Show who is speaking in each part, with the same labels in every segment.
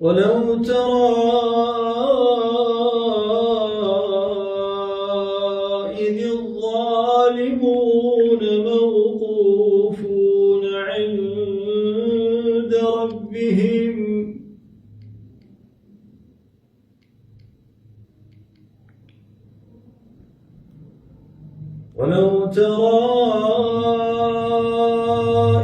Speaker 1: ولو ترى إذ الظالمون موقوفون عند ربهم ولو ترى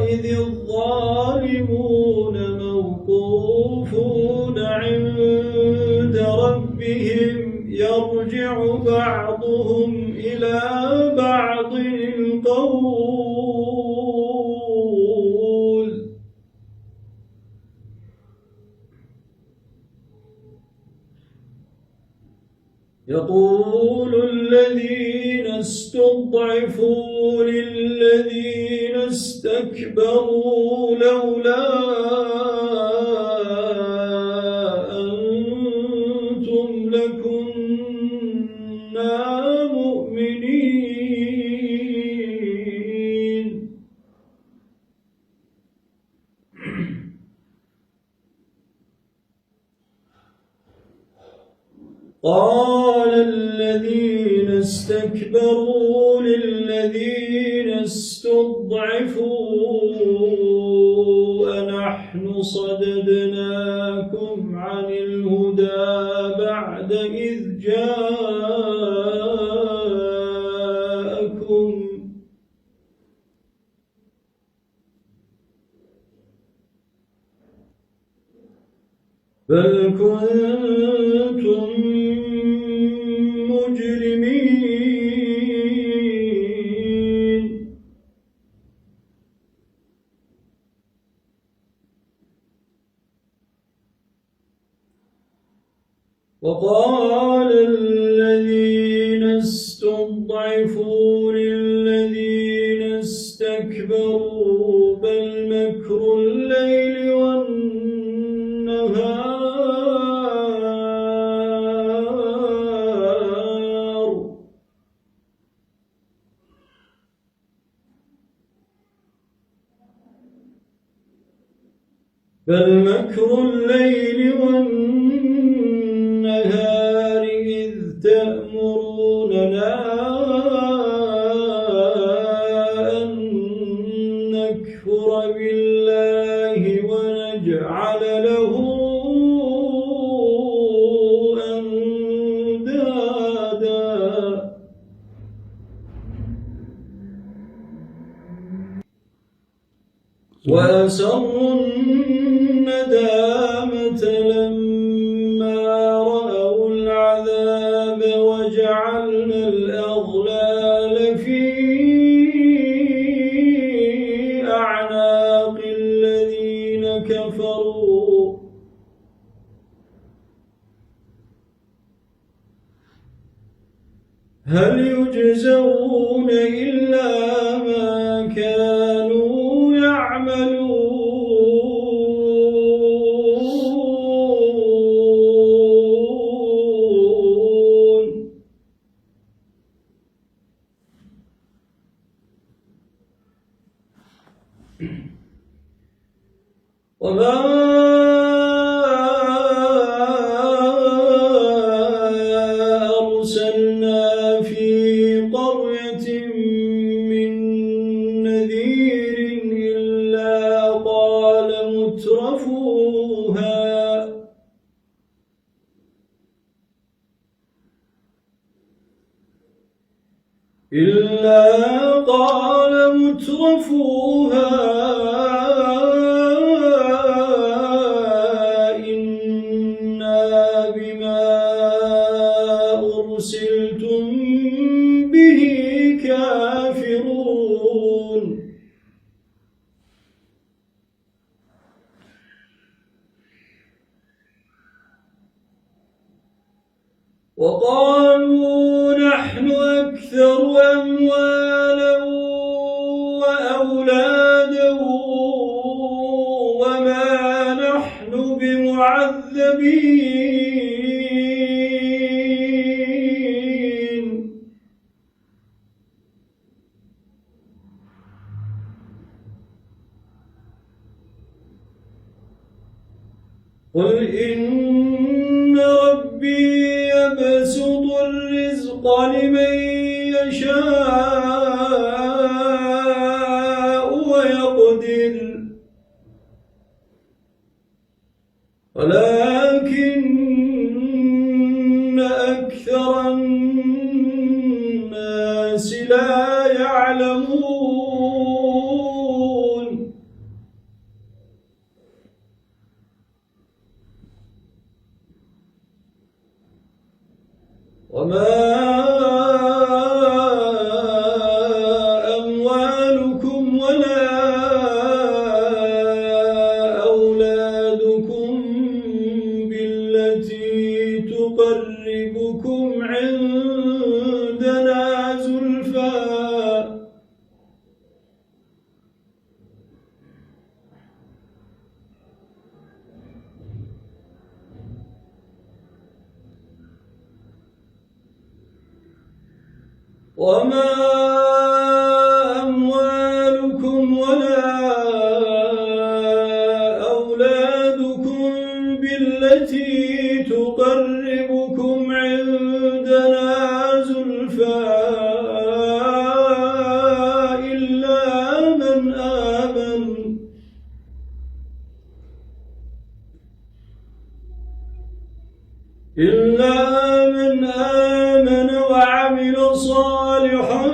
Speaker 1: إذ الظالمون موقوفون عند ربهم يرجع بعضهم إلى بعض القول يقول الذين استضعفوا للذين استكبروا لولا أنتم لكنا مؤمنين قال الذين استكبروا للذين استضعفوا أنحن صددناكم عن الهدى بعد إذ جاءكم بل كنتم مجرمين وقال الذين استضعفوا للذين استكبروا بل مكر الليل والنهار بل مكر الليل والنهار إذ تأمروننا أن نكفر بالله ونجعل له أندادا وأسروا الندامة لما رأوا العذاب وجعلنا الأغلال في أعناق الذين كفروا هل يجزون إلا ما كانوا يعملون وما أرسلنا في قرية من نذير إلا قال مترفوها إنا بما أرسلتم به كافرون وقالوا نحن أكثر أموالا وأولادا وما نحن بمعذبين قل إن ربي يبسط الرزق لمن يشاء ويقدر ولكن أكثر الناس لا يعلمون وما أموالكم ولا أولادكم بالتي تقربكم عندنا زلفى وما أموالكم ولا أولادكم بالتي تقربكم عندنا زلفى إلا من آمن وعمل صالحا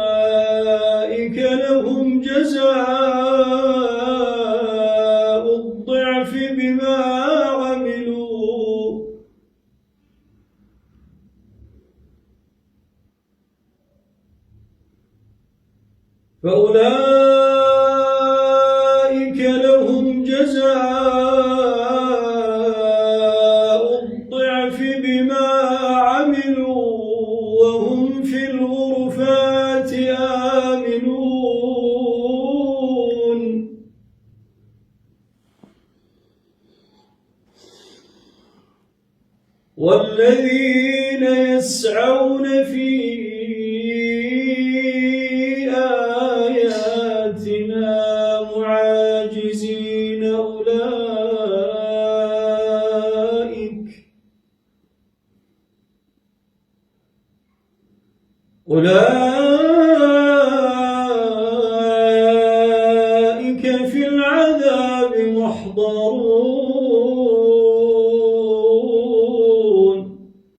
Speaker 1: فأولئك لهم جزاء الضعف بما عملوا فأولئك لهم جزاء الضعف بما عملوا وهم في الغرفات آمنون والذين يسعون في آياتنا معاجزين أولئك